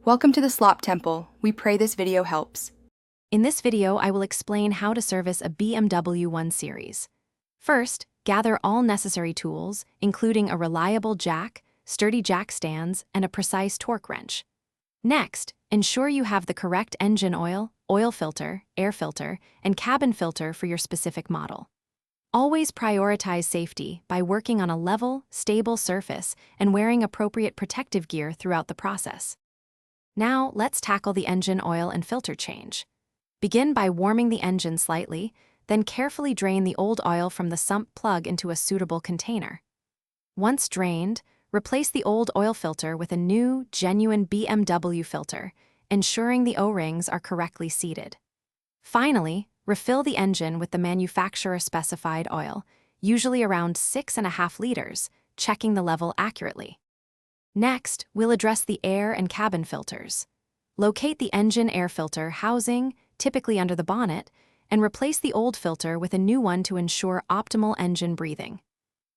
Welcome to the Slop Temple. We pray this video helps. In this video, I will explain how to service a BMW 1 Series. First, gather all necessary tools, including a reliable jack, sturdy jack stands, and a precise torque wrench. Next, ensure you have the correct engine oil, oil filter, air filter, and cabin filter for your specific model. Always prioritize safety by working on a level, stable surface and wearing appropriate protective gear throughout the process. Now, let's tackle the engine oil and filter change. Begin by warming the engine slightly, then carefully drain the old oil from the sump plug into a suitable container. Once drained, replace the old oil filter with a new, genuine BMW filter, ensuring the O-rings are correctly seated. Finally, refill the engine with the manufacturer-specified oil, usually around 6.5 liters, checking the level accurately. Next, we'll address the air and cabin filters. Locate the engine air filter housing, typically under the bonnet, and replace the old filter with a new one to ensure optimal engine breathing.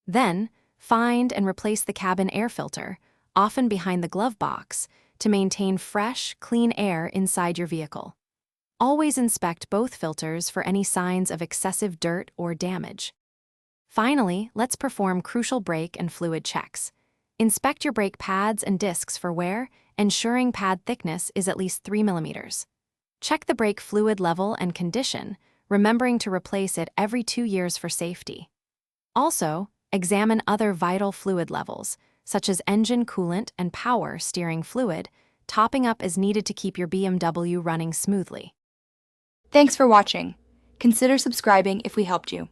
Then, find and replace the cabin air filter, often behind the glove box, to maintain fresh, clean air inside your vehicle. Always inspect both filters for any signs of excessive dirt or damage. Finally, let's perform crucial brake and fluid checks. Inspect your brake pads and discs for wear, ensuring pad thickness is at least 3 millimeters. Check the brake fluid level and condition, remembering to replace it every 2 years for safety. Also, examine other vital fluid levels, such as engine coolant and power steering fluid, topping up as needed to keep your BMW running smoothly. Thanks for watching. Consider subscribing if we helped you.